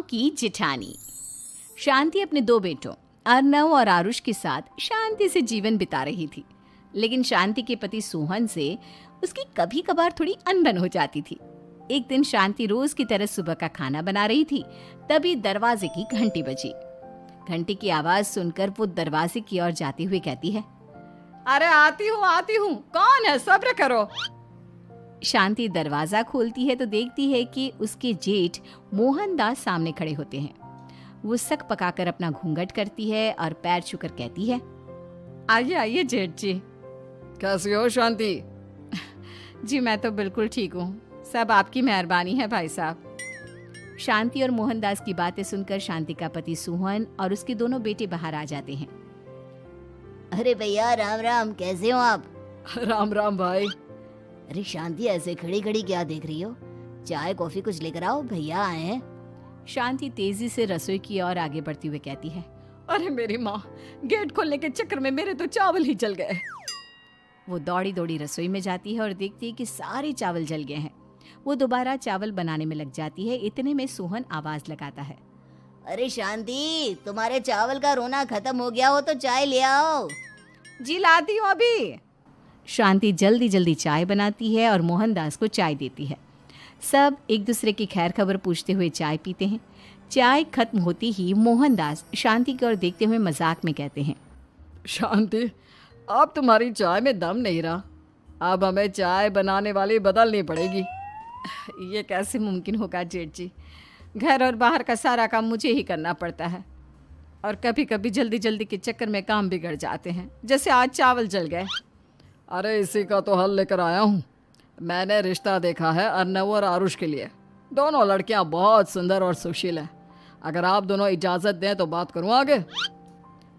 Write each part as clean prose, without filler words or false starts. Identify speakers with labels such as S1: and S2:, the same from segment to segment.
S1: की जिठानी। शांति अपने दो बेटों अर्नव और आरुष के साथ शांति से जीवन बिता रही थी, लेकिन शांति के पति सोहन से उसकी कभी कभार थोड़ी अनबन हो जाती थी। एक दिन शांति रोज की तरह सुबह का खाना बना रही थी, तभी दरवाजे की घंटी बजी। घंटी की आवाज सुनकर वो दरवाजे की ओर जाते हुए कहती है,
S2: अरे आती हूँ, कौन है, सब्र करो।
S1: शांति दरवाजा खोलती है तो देखती है कि उसके जेठ मोहनदास सामने खड़े होते हैं। वो सक पकाकर अपना घूंघट करती है और पैर छूकर कहती है,
S2: आइए आइए जेठ जी। कैसी हो शांति?
S1: जी मैं तो बिल्कुल ठीक हूँ, सब आपकी मेहरबानी है भाई साहब। शांति और मोहनदास की बातें सुनकर शांति का पति सोहन और उसके दोनों बेटे बाहर आ जाते हैं।
S3: अरे भैया राम राम, कैसे हो आप?
S2: राम राम भाई।
S3: अरे शांति, ऐसे खड़ी खड़ी क्या देख रही हो? चाय कॉफी कुछ लेकर आओ, भैया आए हैं।
S1: शांति तेजी से रसोई की ओर आगे बढ़ती हुए कहती है,
S2: अरे मेरी माँ, गेट खोलने के चक्कर में मेरे तो चावल ही जल गए।
S1: वो दौड़ी दौड़ी रसोई में जाती है और देखती है कि सारे चावल जल गए हैं। वो दोबारा चावल बनाने में लग जाती है। इतने में सोहन आवाज लगाता है,
S3: अरे शांति, तुम्हारे चावल का रोना खत्म हो गया हो तो चाय ले आओ।
S2: जी लाती हूँ अभी।
S1: शांति जल्दी जल्दी चाय बनाती है और मोहनदास को चाय देती है। सब एक दूसरे की खैर खबर पूछते हुए चाय पीते हैं। चाय खत्म होती ही मोहनदास शांति की ओर देखते हुए मजाक में कहते हैं,
S2: शांति, अब तुम्हारी चाय में दम नहीं रहा, अब हमें चाय बनाने वाली बदलनी पड़ेगी।
S1: ये कैसे मुमकिन होगा जेठ जी, घर और बाहर का सारा काम मुझे ही करना पड़ता है और कभी कभी जल्दी जल्दी के चक्कर में काम बिगड़ जाते हैं, जैसे आज चावल जल गए।
S2: अरे इसी का तो हल लेकर आया हूँ। मैंने रिश्ता देखा है अर्नव और आरुष के लिए। दोनों लड़कियाँ बहुत सुंदर और सुशील हैं। अगर आप दोनों इजाज़त दें तो बात करूँ आगे।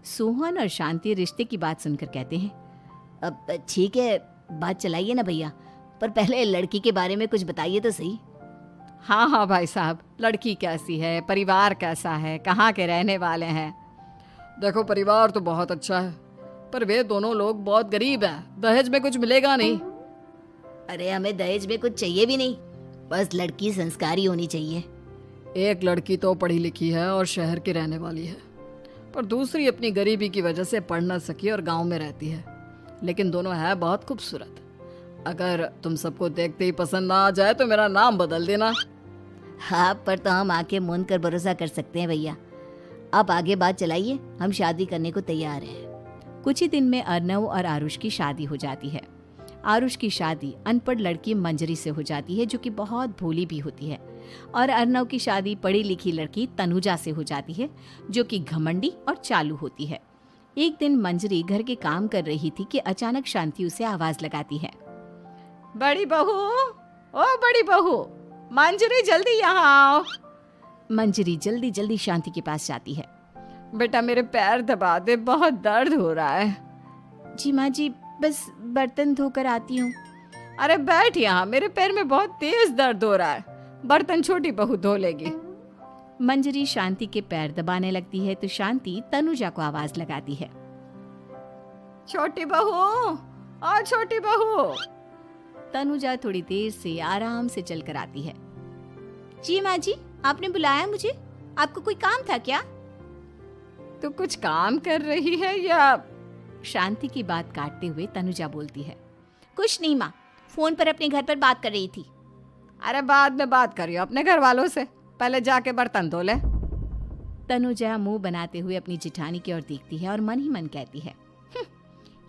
S1: सोहन और शांति रिश्ते की बात सुनकर कहते हैं,
S3: अब ठीक है, बात चलाइए ना भैया, पर पहले लड़की के बारे में कुछ बताइए तो सही।
S1: हाँ हाँ भाई साहब, लड़की कैसी है, परिवार कैसा है, कहाँ के रहने वाले हैं?
S2: देखो, परिवार तो बहुत अच्छा है, पर वे दोनों लोग बहुत गरीब हैं। दहेज में कुछ मिलेगा नहीं।
S3: अरे हमें दहेज में कुछ चाहिए भी नहीं, बस लड़की संस्कारी होनी चाहिए।
S2: एक लड़की तो पढ़ी लिखी है और शहर की रहने वाली है, पर दूसरी अपनी गरीबी की वजह से पढ़ न सकी और गांव में रहती है, लेकिन दोनों है बहुत खूबसूरत। अगर तुम सबको देखते ही पसंद ना आ जाए तो मेरा नाम बदल देना।
S3: हाँ, पर तो हम आके मूंद कर भरोसा कर सकते हैं भैया। आप आगे बात चलाइए, हम शादी करने को तैयार हैं।
S1: कुछ ही दिन में अर्नव और आरुष की शादी हो जाती है। आरुष की शादी अनपढ़ लड़की मंजरी से हो जाती है, जो कि बहुत भोली भी होती है, और अर्नव की शादी पढ़ी लिखी लड़की तनुजा से हो जाती है, जो कि घमंडी और चालू होती है। एक दिन मंजरी घर के काम कर रही थी कि अचानक शांति उसे आवाज लगाती है,
S2: बड़ी बहू, ओ बड़ी बहू, मंजरी जल्दी यहाँ आओ।
S1: मंजरी जल्दी जल्दी शांति के पास जाती है।
S2: बेटा मेरे पैर दबा दे, बहुत दर्द हो रहा है।
S1: जी माँ जी, बस बर्तन धोकर आती हूँ।
S2: अरे बैठ यहाँ, मेरे पैर में बहुत तेज दर्द हो रहा है, बर्तन छोटी बहू धो लेगी।
S1: मंजरी शांति के पैर दबाने लगती है तो शांति तनुजा को आवाज लगाती है,
S2: छोटी बहू, ओ छोटी बहू।
S1: तनुजा थोड़ी देर से आराम से चलकर आती है। जी माँ जी, आपने बुलाया मुझे? आपको कोई काम था क्या?
S2: तू कुछ काम कर रही है या?
S1: शांति की बात काटते हुए तनुजा बोलती है, कुछ नहीं माँ, फोन पर अपने घर पर बात कर रही थी।
S2: अरे बाद में बात करियो अपने घर वालों से, पहले जाके बर्तन धो ले।
S1: तनुजा मुंह बनाते हुए अपनी जिठानी की ओर देखती है और मन ही मन कहती है,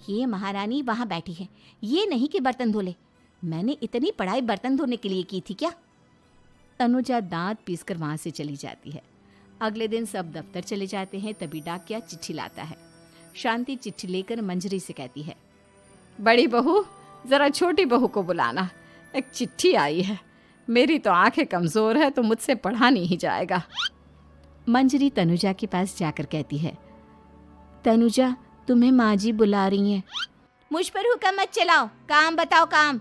S1: ये महारानी वहां बैठी है, ये नहीं कि बर्तन धो ले। मैंने इतनी पढ़ाई बर्तन धोने के लिए की थी क्या? तनुजा दांत पीसकर वहां से चली जाती है। अगले दिन सब दफ्तर चले जाते हैं, तभी डाकिया चिट्ठी लाता है। शांति चिट्ठी लेकर मंजरी से कहती है,
S2: बड़ी बहू, जरा छोटी बहू को बुलाना, एक चिट्ठी आई है। मेरी तो आंखें कमजोर है तो मुझसे पढ़ा नहीं जाएगा।
S1: मंजरी तनुजा के पास जाकर कहती है, तनुजा, तुम्हें माँ जी बुला रही हैं।
S3: मुझ पर हुक्म मत चलाओ, काम बताओ काम।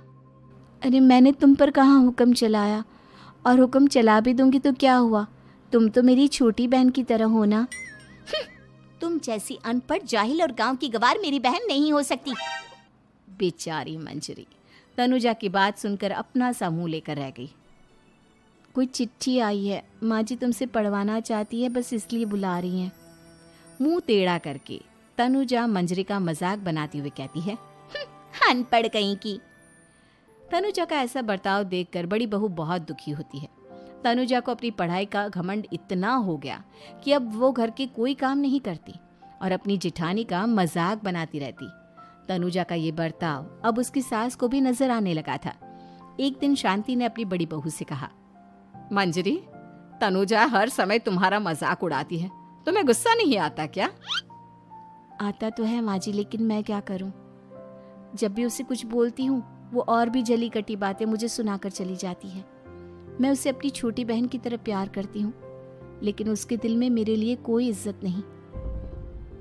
S1: अरे मैंने तुम पर कहाँ हुक्म चलाया, और हुक्म चला भी दूंगी तो क्या हुआ, तुम तो मेरी छोटी बहन की तरह हो ना।
S3: तुम जैसी अनपढ़, जाहिल और गांव की गवार मेरी बहन नहीं हो सकती।
S1: बेचारी मंजरी तनुजा की बात सुनकर अपना सा मुंह लेकर रह गई। कोई चिट्ठी आई है, माँ जी तुमसे पढ़वाना चाहती है, बस इसलिए बुला रही हैं। मुंह टेढ़ा करके तनुजा मंजरी का मजाक बनाती हुए कहती है, अनपढ़ कहीं की। तनुजा का ऐसा बर्ताव देखकर बड़ी बहू बहुत दुखी होती है। तनुजा को अपनी पढ़ाई का घमंड इतना हो गया कि अब वो घर के कोई काम नहीं करती और अपनी जिठानी का मजाक बनाती रहती। तनुजा का ये बर्ताव अब उसकी सास को भी नजर आने लगा था। एक दिन शांति ने अपनी बड़ी बहू से कहा,
S2: मंजरी, तनुजा हर समय तुम्हारा मजाक उड़ाती है, तुम्हें गुस्सा नहीं आता क्या?
S1: आता तो है माँ जी, लेकिन मैं क्या करूं? जब भी उसे कुछ बोलती हूँ वो और भी जली कटी बातें मुझे सुनाकर चली जाती है। मैं उसे अपनी छोटी बहन की तरह प्यार करती हूँ, लेकिन उसके दिल में मेरे लिए कोई इज्जत नहीं।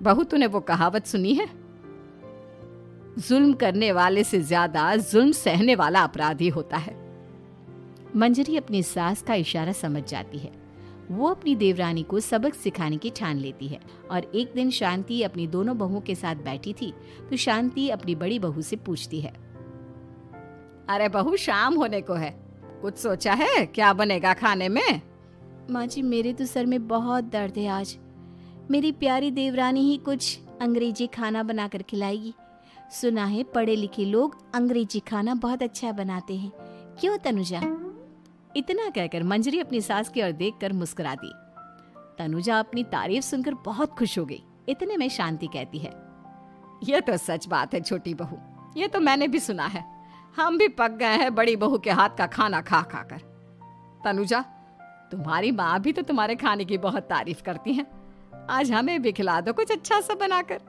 S2: बहू, तूने वो कहावत सुनी है, जुल्म करने वाले से ज्यादा जुल्म सहने वाला अपराधी होता है।
S1: मंजरी अपनी सास का इशारा समझ जाती है। वो अपनी देवरानी को सबक सिखाने की ठान लेती है और एक दिन शांति अपनी दोनों बहुओं के साथ बैठी थी तो शांति अपनी बड़ी बहू से पूछती है,
S2: अरे बहू, शाम होने को है, कुछ सोचा है क्या बनेगा खाने में?
S1: माँ जी, मेरे तो सर में बहुत दर्द है आज। मेरी प्यारी देवरानी ही कुछ अंग्रेजी खाना बनाकर खिलाएगी। सुना है पढ़े लिखे लोग अंग्रेजी खाना बहुत अच्छा बनाते हैं, क्यों तनुजा?
S2: इतना कहकर मंजरी अपनी सास की ओर देखकर मुस्कुरा दी। तनुजा अपनी तारीफ सुनकर बहुत खुश हो गई। इतने में शांति कहती है, यह तो सच बात है छोटी बहू, ये तो मैंने भी सुना है। हम भी पक गए हैं बड़ी बहू के हाथ का खाना खा खा कर। तनुजा, तुम्हारी माँ भी तो तुम्हारे खाने की बहुत तारीफ करती हैं। आज हमें भी खिला दो कुछ अच्छा सा बनाकर।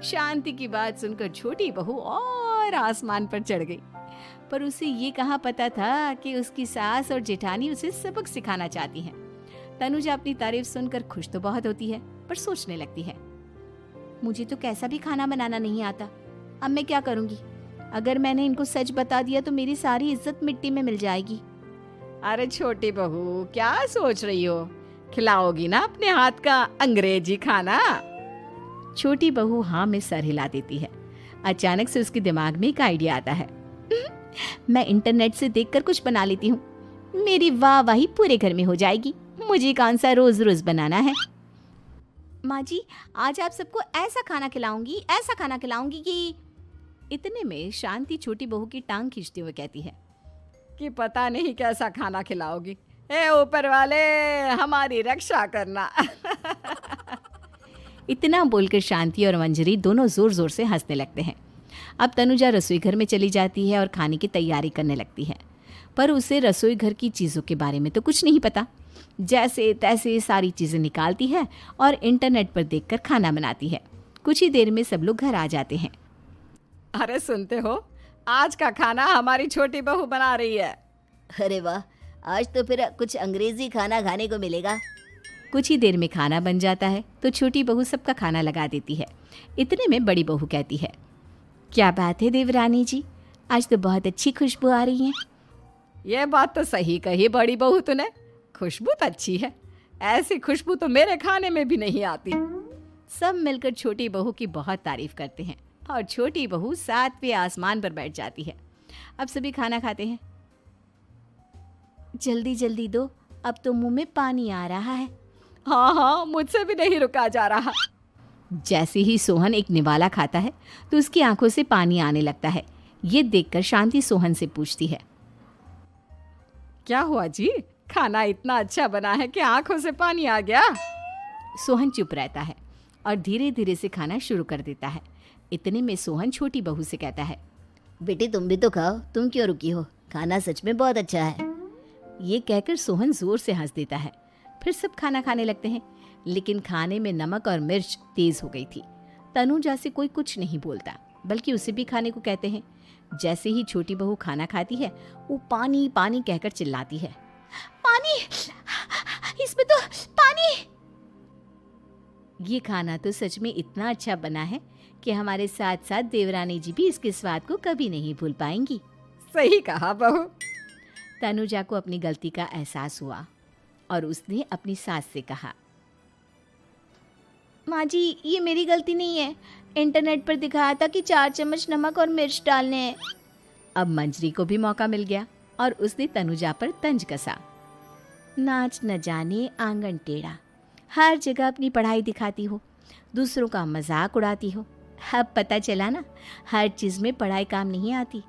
S2: शांति की बात सुनकर छोटी बहू और आसमान पर चढ़ गई, पर उसे ये कहाँ पता था कि उसकी सास और जेठानी उसे सबक सिखाना चाहती हैं। तनुजा अपनी तारीफ सुनकर खुश तो बहुत होती है, पर सोचने लगती है,
S1: मुझे तो कैसा भी खाना बनाना नहीं आता। अब मैं क्या करूंगी? अगर मैंने इनको सच बता दिया तो मेरी सारी इज्जत मिट्टी में मिल जाएगी।
S2: अरे छोटी बहू, क्या सोच रही हो? खिलाओगी ना अपने हाथ का अंग्रेजी खाना? छोटी बहू हाँ में सर हिला देती है। अचानक से उसके दिमाग में एक आइडिया आता है।
S1: मैं इंटरनेट से देखकर कुछ बना लेती हूँ, मेरी वाहवाही पूरे घर में हो जाएगी। मुझे कौन सा रोज रोज बनाना है। माँ जी, आज आप सबको ऐसा खाना खिलाऊंगी कि।
S2: इतने में शांति छोटी बहू की टांग खींचते हुए कहती है कि पता नहीं कैसा खाना खिलाओगी। ए ऊपर वाले, हमारी रक्षा करना।
S1: इतना बोलकर शांति और मंजरी दोनों जोर जोर से हंसने लगते हैं। अब तनुजा रसोई घर में चली जाती है और खाने की तैयारी करने लगती है, पर उसे रसोई घर की चीज़ों के बारे में तो कुछ नहीं पता। जैसे तैसे सारी चीज़ें निकालती है और इंटरनेट पर देखकर खाना बनाती है। कुछ ही देर में सब लोग घर आ जाते हैं।
S2: अरे सुनते हो, आज का खाना हमारी छोटी बहू बना रही है।
S3: अरे वाह, आज तो फिर कुछ अंग्रेजी खाना खाने को मिलेगा।
S1: कुछ ही देर में खाना बन जाता है तो छोटी बहू सबका खाना लगा देती है। इतने में बड़ी बहू कहती है, क्या बात है देवरानी जी, आज तो बहुत अच्छी खुशबू आ रही है।
S2: ये बात तो सही कही बड़ी बहू तूने, खुशबू तो अच्छी है। ऐसी खुशबू तो मेरे खाने में भी नहीं आती। सब मिलकर छोटी बहू की बहुत तारीफ करते हैं और छोटी बहू 7वें आसमान पर बैठ जाती है। अब सभी खाना खाते हैं।
S1: जल्दी जल्दी दो, अब तो मुंह में पानी आ रहा है।
S2: हाँ, मुझसे भी नहीं रुका जा रहा।
S1: जैसे ही सोहन एक निवाला खाता है तो उसकी आंखों से पानी आने लगता है। ये देखकर शांति सोहन से पूछती है,
S2: क्या हुआ जी, खाना इतना अच्छा बना है कि आंखों से पानी आ गया?
S1: सोहन चुप रहता है और धीरे धीरे से खाना शुरू कर देता है। इतने में सोहन छोटी बहू से कहता है,
S3: बेटी तुम भी तो खाओ, तुम क्यों रुकी हो? खाना सच में बहुत अच्छा है।
S1: ये कहकर सोहन जोर से हंस देता है। फिर सब खाना खाने लगते हैं, लेकिन खाने में नमक और मिर्च तेज हो गई थी। तनुजा से कोई कुछ नहीं बोलता, बल्कि उसे भी खाने को कहते हैं। जैसे ही छोटी बहू खाना खाती है वो पानी पानी कहकर चिल्लाती है, पानी, इसमें तो पानी। ये खाना तो सच में इतना अच्छा बना है कि हमारे साथ साथ देवरानी जी भी इसके स्वाद को कभी नहीं भूल पाएंगी।
S2: सही कहा बहू।
S1: तनुजा को अपनी गलती का एहसास हुआ और उसने अपनी सास से कहा, माँ जी ये मेरी गलती नहीं है, इंटरनेट पर दिखाया था कि 4 चम्मच नमक और मिर्च डालने हैं।
S2: अब मंजरी को भी मौका मिल गया और उसने तनुजा पर तंज कसा।
S1: नाच न जाने आंगन टेढ़ा, हर जगह अपनी पढ़ाई दिखाती हो, दूसरों का मजाक उड़ाती हो। अब पता चला ना, हर चीज़ में पढ़ाई काम नहीं आती।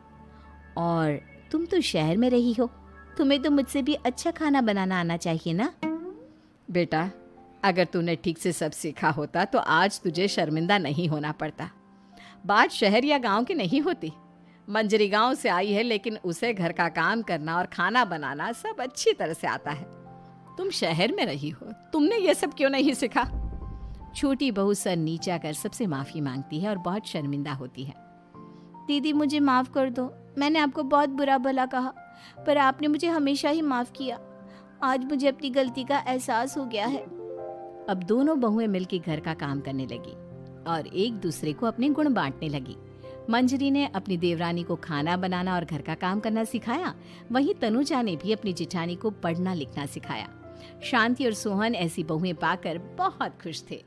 S1: और तुम तो शहर में रही हो, तुम्हें तो मुझसे भी अच्छा खाना बनाना आना चाहिए ना।
S2: बेटा, अगर तूने ठीक से सब सीखा होता तो आज तुझे शर्मिंदा नहीं होना पड़ता। बात शहर या गांव की नहीं होती। मंजरी गांव से आई है, लेकिन उसे घर का काम करना और खाना बनाना सब अच्छी तरह से आता है। तुम शहर में रही हो, तुमने ये सब क्यों नहीं सीखा?
S1: छोटी बहू सर नीचा कर सबसे माफ़ी मांगती है और बहुत शर्मिंदा होती है। दीदी मुझे माफ़ कर दो, मैंने आपको बहुत बुरा भला कहा, पर आपने मुझे हमेशा ही माफ़ किया। आज मुझे अपनी गलती का एहसास हो गया है। अब दोनों बहुएं मिलकर घर का काम करने लगी और एक दूसरे को अपने गुण बांटने लगी। मंजरी ने अपनी देवरानी को खाना बनाना और घर का काम करना सिखाया, वहीं तनुजा ने भी अपनी जिठानी को पढ़ना लिखना सिखाया। शांति और सोहन ऐसी बहुएं पाकर बहुत खुश थे।